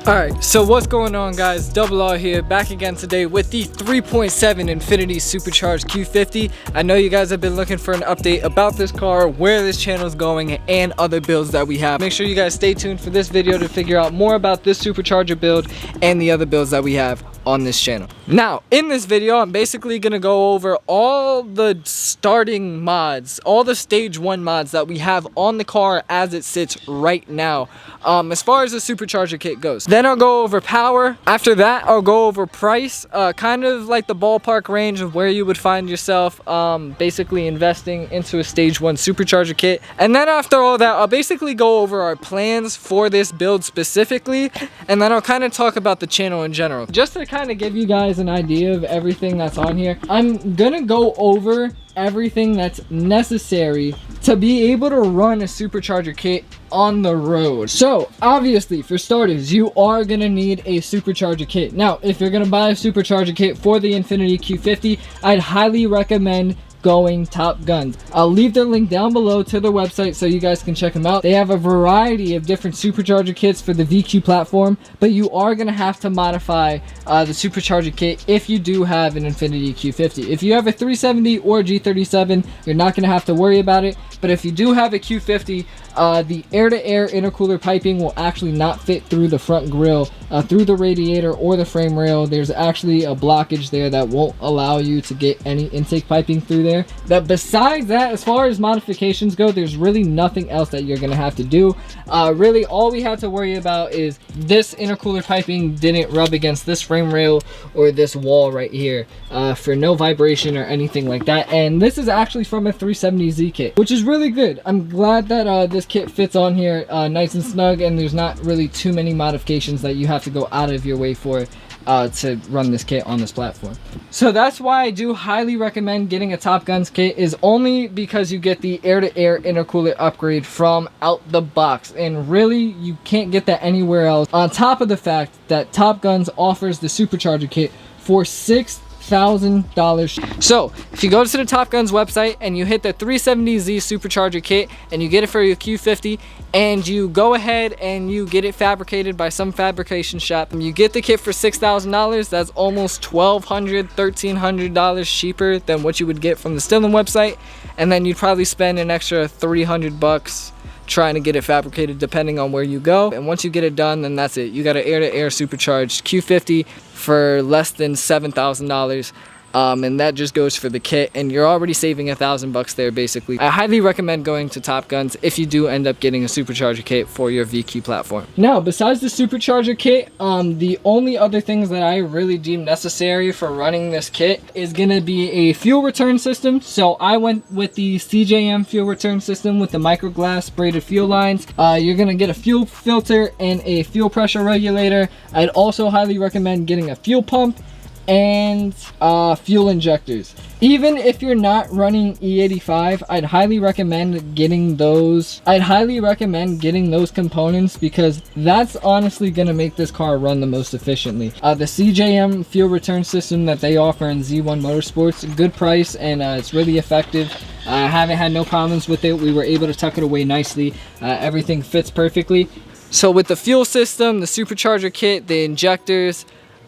Alright, so what's going on, guys? Double R here, back again today with the 3.7 Infiniti Supercharged Q50. I know you guys have been looking for an update about this car, where this channel is going, and other builds that we have. Make sure you guys stay tuned for this video to figure out more about this Supercharger build and the other builds that we have on this channel. Now, in this video, I'm basically going to go over all the starting mods, all the stage 1 mods that we have on the car as it sits right now, as far as the Supercharger kit goes. Then I'll go over power. After that, I'll go over price, kind of like the ballpark range of where you would find yourself basically investing into a stage 1 Supercharger kit. And then after all that, I'll basically go over our plans for this build specifically, and then I'll kind of talk about the channel in general. Just to kind of give you guys an idea of everything that's on here, I'm gonna go over everything that's necessary to be able to run a Supercharger kit on the road. So obviously, for starters, you are gonna need a Supercharger kit. Now, if you're gonna buy a Supercharger kit for the Infiniti Q50, I'd highly recommend going Top Gunz. I'll leave their link down below to their website so you guys can check them out. They have a variety of different Supercharger kits for the VQ platform, but you are going to have to modify the Supercharger kit if you do have an Infiniti Q50. If you have a 370 or G37, you're not going to have to worry about it, but if you do have a Q50, the air-to-air intercooler piping will actually not fit through the front grille, through the radiator or the frame rail. There's actually a blockage there that won't allow you to get any intake piping through there. But besides that, as far as modifications go, there's really nothing else that you're going to have to do. Really, all we have to worry about is this intercooler piping didn't rub against this frame rail or this wall right here, for no vibration or anything like that. And this is actually from a 370Z kit, which is really good. I'm glad that this kit fits on here nice and snug, and there's not really too many modifications that you have to go out of your way for to run this kit on this platform. So that's why I do highly recommend getting a Top Gunz kit, is only because you get the air-to-air intercooler upgrade from out the box, and really you can't get that anywhere else, on top of the fact that Top Gunz offers the Supercharger kit for $6,000. So if you go to the Top Gunz website and you hit the 370Z Supercharger kit and you get it for your Q50, and you go ahead and you get it fabricated by some fabrication shop, you get the kit for $6,000. That's almost $1,200, $1,300 cheaper than what you would get from the Stillen website, and then you'd probably spend an extra $300 trying to get it fabricated depending on where you go. And once you get it done, then that's it. You got an air-to-air Supercharged Q50 for less than $7,000. And that just goes for the kit, and you're already saving $1,000 there basically. I highly recommend going to Top Gunz if you do end up getting a Supercharger kit for your VQ platform. Now, besides the Supercharger kit, the only other things that I really deem necessary for running this kit is gonna be a fuel return system. So I went with the CJM fuel return system with the microglass braided fuel lines. You're gonna get a fuel filter and a fuel pressure regulator. I'd also highly recommend getting a fuel pump and fuel injectors. Even if you're not running E85, I'd highly recommend getting those. I'd highly recommend getting those components, because that's honestly gonna make this car run the most efficiently. The CJM fuel return system that they offer in Z1 Motorsports, good price, and it's really effective. I haven't had no problems with it. We were able to tuck it away nicely. Everything fits perfectly. So with the fuel system, the Supercharger kit, the injectors,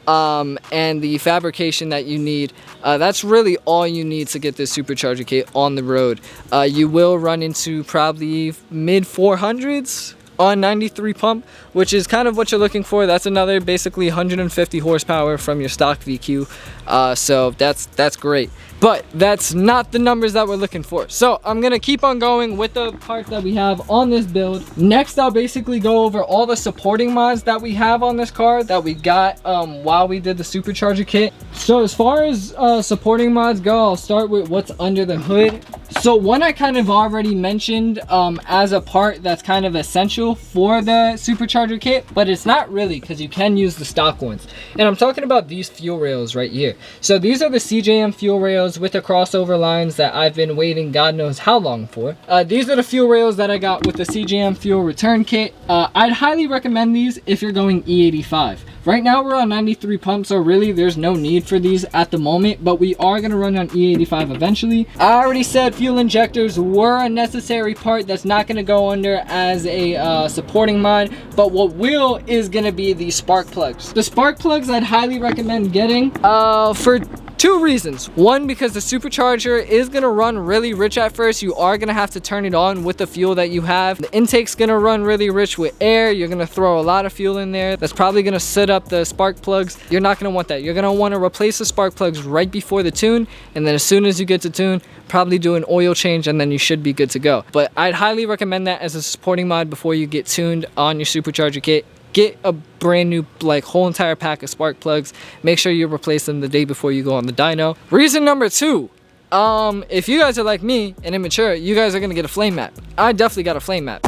and the fabrication that you need, that's really all you need to get this Supercharger kit on the road. You will run into probably mid 400s on 93 pump, which is kind of what you're looking for. That's another basically 150 horsepower from your stock VQ. So that's great. But that's not the numbers that we're looking for. So I'm gonna keep on going with the parts that we have on this build. Next, I'll basically go over all the supporting mods that we have on this car that we got while we did the Supercharger kit. So as far as supporting mods go, I'll start with what's under the hood. So one I kind of already mentioned as a part that's kind of essential for the Supercharger kit, but it's not really, because you can use the stock ones. And I'm talking about these fuel rails right here. So these are the CJM fuel rails with the crossover lines that I've been waiting God knows how long for. These are the fuel rails that I got with the CJM fuel return kit. I'd highly recommend these if you're going E85. Right now we're on 93 pumps, so really there's no need for these at the moment, but we are going to run on E85 eventually. I already said fuel injectors were a necessary part that's not going to go under as a supporting mod, but what will is going to be the spark plugs. The spark plugs I'd highly recommend getting for two reasons. One, because the Supercharger is going to run really rich at first. You are going to have to turn it on with the fuel that you have. The intake's going to run really rich with air. You're going to throw a lot of fuel in there. That's probably going to set up the spark plugs. You're not going to want that. You're going to want to replace the spark plugs right before the tune, and then as soon as you get to tune, probably do an oil change, and then you should be good to go. But I'd highly recommend that as a supporting mod before you get tuned on your Supercharger kit. Get a brand new, like, whole entire pack of spark plugs. Make sure you replace them the day before you go on the dyno. Reason number two, if you guys are like me and immature, you guys are gonna get a flame map. I definitely got a flame map.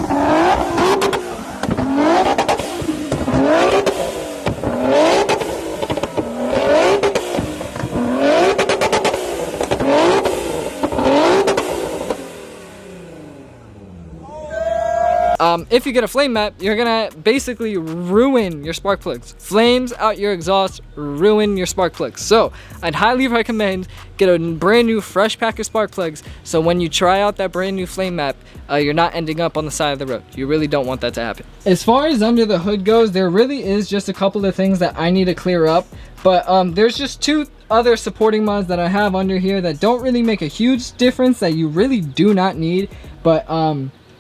If you get a flame map, you're gonna basically ruin your spark plugs. Flames out your exhaust, ruin your spark plugs. So I'd highly recommend get a brand new fresh pack of spark plugs, so when you try out that brand new flame map, you're not ending up on the side of the road. You really don't want that to happen. As far as under the hood goes, there really is just a couple of things that I need to clear up, but there's just two other supporting mods that I have under here that don't really make a huge difference, that you really do not need, but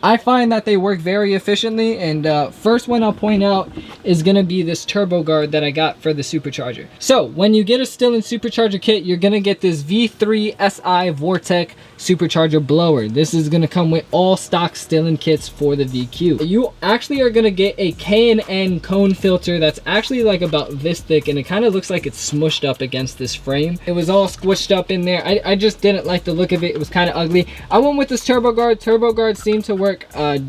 I find that they work very efficiently. And first one I'll point out is going to be this turbo guard that I got for the Supercharger. So when you get a Stillen Supercharger kit, you're going to get this V3 SI Vortec Supercharger blower. This is going to come with all stock Stillen kits for the VQ. You actually are going to get a K&N cone filter that's actually like about this thick, and it kind of looks like it's smushed up against this frame. It was all squished up in there. I just didn't like the look of it. It was kind of ugly. I went with this turbo guard. Turbo guards seem to work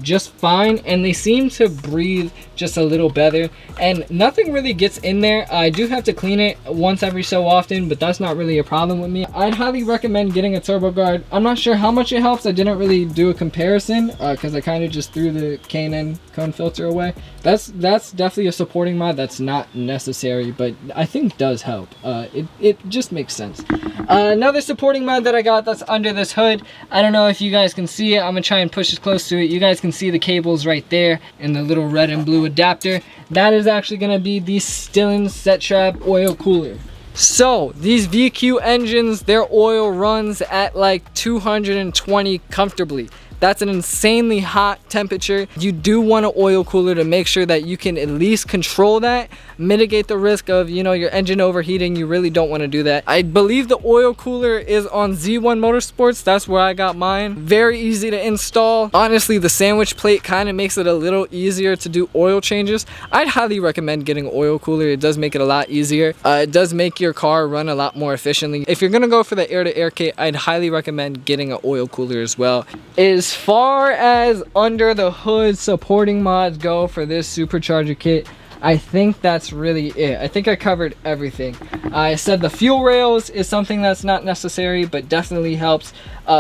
just fine, and they seem to breathe just a little better, and nothing really gets in there. I do have to clean it once every so often, but that's not really a problem with me. I'd highly recommend getting a turbo guard. I'm not sure how much it helps. I didn't really do a comparison because I kind of just threw the K&N cone filter away. That's definitely a supporting mod that's not necessary, but I think does help. It just makes sense. Another supporting mod that I got that's under this hood, I don't know if you guys can see it. I'm gonna try and push as close to it. You guys can see the cables right there and the little red and blue adapter. That is actually gonna be the Stillen Set Trap oil cooler. So these VQ engines, their oil runs at like 220 comfortably. That's an insanely hot temperature. You do want an oil cooler to make sure that you can at least control that, mitigate the risk of, you know, your engine overheating. You really don't want to do that. I believe the oil cooler is on Z1 Motorsports. That's where I got mine. Very easy to install. Honestly, the sandwich plate kind of makes it a little easier to do oil changes. I'd highly recommend getting an oil cooler. It does make it a lot easier. It does make your car run a lot more efficiently. If you're gonna go for the air-to-air kit, I'd highly recommend getting an oil cooler as well. As far as under the hood supporting mods go for this Supercharger kit, I think that's really it. I think I covered everything. I said the fuel rails is something that's not necessary, but definitely helps.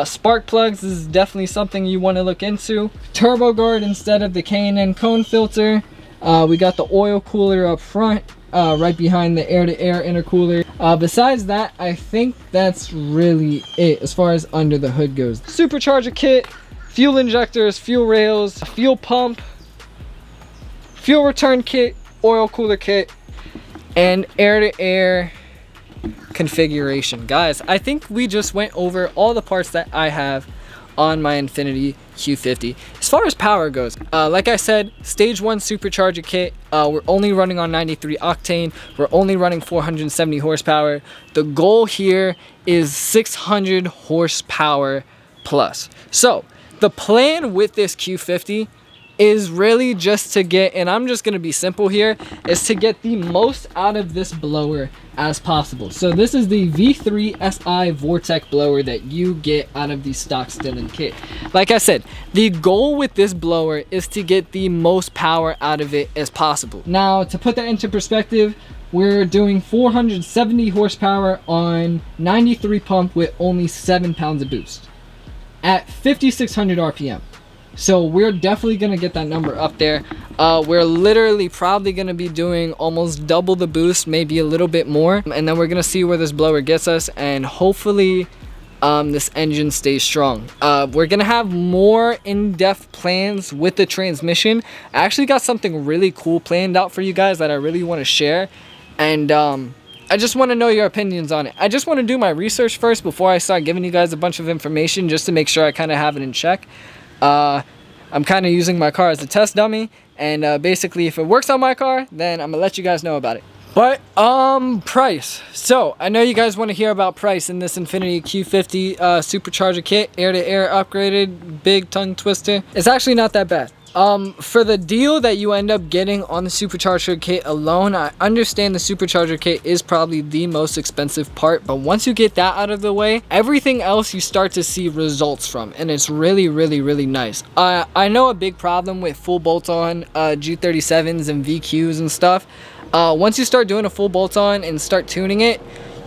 Spark plugs is definitely something you want to look into. Turbo guard instead of the K&N cone filter. We got the oil cooler up front, right behind the air-to-air intercooler. Besides that, I think that's really it as far as under the hood goes. Supercharger kit, fuel injectors, fuel rails, fuel pump, fuel return kit, oil cooler kit, and air-to-air configuration. Guys, I think we just went over all the parts that I have on my Infiniti Q50. As far as power goes, like I said, stage 1 supercharger kit, we're only running on 93 octane, we're only running 470 horsepower. The goal here is 600 horsepower plus. So the plan with this Q50 is really just to get, and I'm just going to be simple here, is to get the most out of this blower as possible. So this is the V3 SI Vortec blower that you get out of the stock Stillen kit. Like I said, the goal with this blower is to get the most power out of it as possible. Now, to put that into perspective, we're doing 470 horsepower on 93 pump with only 7 pounds of boost at 5,600 RPM. So we're definitely going to get that number up there. We're literally probably going to be doing almost double the boost, maybe a little bit more. And then we're going to see where this blower gets us. And hopefully this engine stays strong. We're going to have more in-depth plans with the transmission. I actually got something really cool planned out for you guys that I really want to share. And I just want to know your opinions on it. I just want to do my research first before I start giving you guys a bunch of information, just to make sure I kind of have it in check. I'm kind of using my car as a test dummy, and basically if it works on my car, then I'm gonna let you guys know about it. But price. So I know you guys want to hear about price in this Infiniti Q50 supercharger kit, air-to-air upgraded, big tongue twister. It's actually not that bad. For the deal that you end up getting on the supercharger kit alone, I understand the supercharger kit is probably the most expensive part, but once you get that out of the way, everything else you start to see results from, and it's really, really, really nice. I know a big problem with full bolt-on G37s and VQs and stuff. Once you start doing a full bolt-on and start tuning it,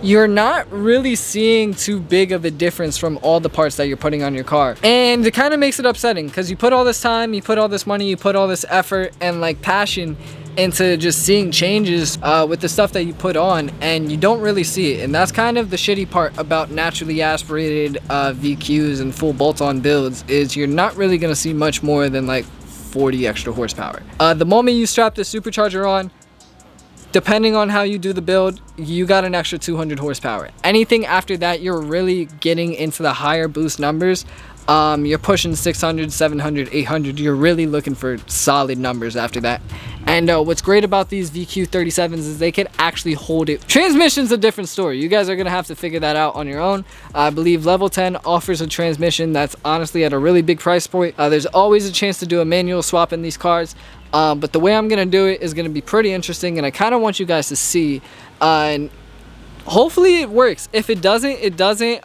you're not really seeing too big of a difference from all the parts that you're putting on your car. And it kind of makes it upsetting, because you put all this time, you put all this money, you put all this effort and like passion into just seeing changes with the stuff that you put on, and you don't really see it. And that's kind of the shitty part about naturally aspirated VQs and full bolt-on builds, is you're not really going to see much more than like 40 extra horsepower. The moment you strap the supercharger on, depending on how you do the build, you got an extra 200 horsepower. Anything after that, you're really getting into the higher boost numbers. You're pushing 600, 700, 800. You're really looking for solid numbers after that. And what's great about these VQ37s is they can actually hold it. Transmission's a different story. You guys are gonna have to figure that out on your own. I believe level 10 offers a transmission that's honestly at a really big price point. There's always a chance to do a manual swap in these cars. But the way I'm gonna do it is gonna be pretty interesting, and I kind of want you guys to see, and hopefully it works. If it doesn't, it doesn't.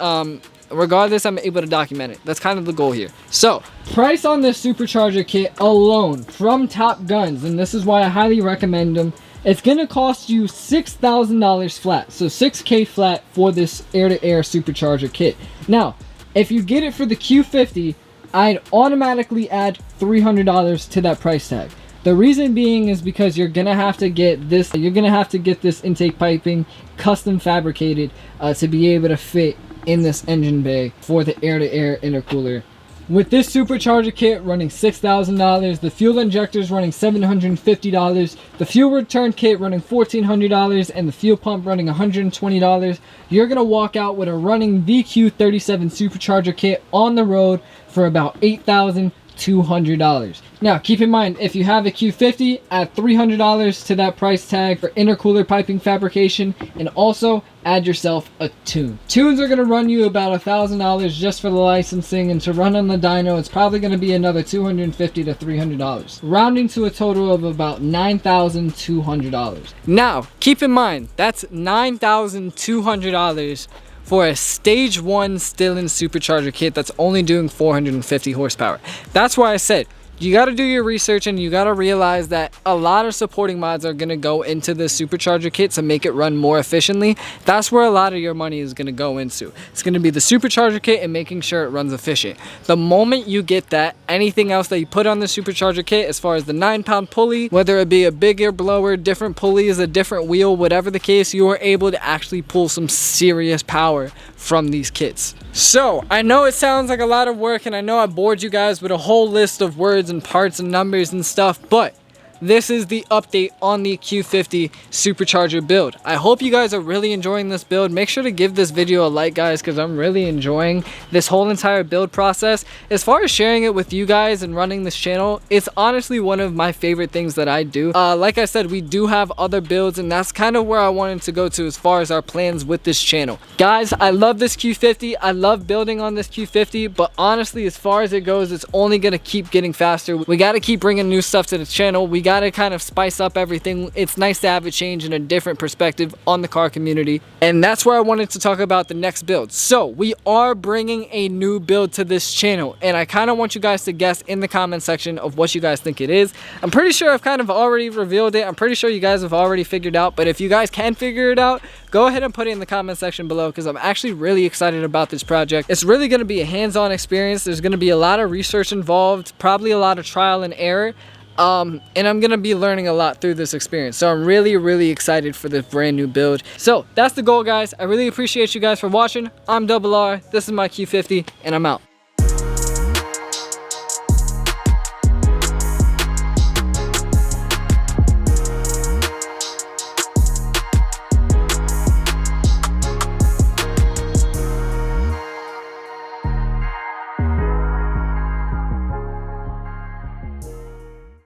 Regardless, I'm able to document it. That's kind of the goal here. So, price on this supercharger kit alone from Top Gunz, and this is why I highly recommend them. It's gonna cost you $6,000 flat, so $6K flat for this air-to-air supercharger kit. Now, if you get it for the Q50, I'd automatically add $300 to that price tag. The reason being is because you're gonna have to get this. You're gonna have to get this intake piping custom fabricated to be able to fit in this engine bay for the air-to-air intercooler. With this supercharger kit running $6,000, the fuel injectors running $750, the fuel return kit running $1,400, and the fuel pump running $120, you're gonna walk out with a running VQ37 supercharger kit on the road for about $8,200. Now, keep in mind, if you have a Q50, add $300 to that price tag for intercooler piping fabrication, and also add yourself a tune. Tunes are going to run you about $1,000 just for the licensing, and to run on the dyno, it's probably going to be another $250 to $300, rounding to a total of about $9,200. Now, keep in mind, that's $9,200 for a stage 1 Stillen supercharger kit that's only doing 450 horsepower. That's why I said you got to do your research, and you got to realize that a lot of supporting mods are going to go into the supercharger kit to make it run more efficiently. That's where a lot of your money is going to go into. It's going to be the supercharger kit and making sure it runs efficient. The moment you get that, anything else that you put on the supercharger kit, as far as the 9-pound pulley, whether it be a bigger blower, different pulleys, a different wheel, whatever the case, you are able to actually pull some serious power from these kits. So I know it sounds like a lot of work, and I know I bored you guys with a whole list of words and parts and numbers and stuff, but this is the update on the Q50 Supercharger build. I hope you guys are really enjoying this build. Make sure to give this video a like, guys, because I'm really enjoying this whole entire build process. As far as sharing it with you guys and running this channel, it's honestly one of my favorite things that I do. Like I said, we do have other builds, and that's kind of where I wanted to go to as far as our plans with this channel. Guys, I love this Q50. I love building on this Q50, but honestly, as far as it goes, it's only gonna keep getting faster. We got to keep bringing new stuff to the channel. We got to kind of spice up everything. It's nice to have a change and a different perspective on the car community, and that's where I wanted to talk about the next build. So we are bringing a new build to this channel, and I kind of want you guys to guess in the comment section of what you guys think it is. I'm pretty sure I've kind of already revealed it. I'm pretty sure you guys have already figured out, but if you guys can figure it out, go ahead and put it in the comment section below, because I'm actually really excited about this project. It's really going to be a hands-on experience. There's going to be a lot of research involved, probably a lot of trial and error, and I'm gonna be learning a lot through this experience. So I'm really excited for this brand new build. So that's the goal, guys. I really appreciate you guys for watching. I'm Double R, this is my Q50, and I'm out.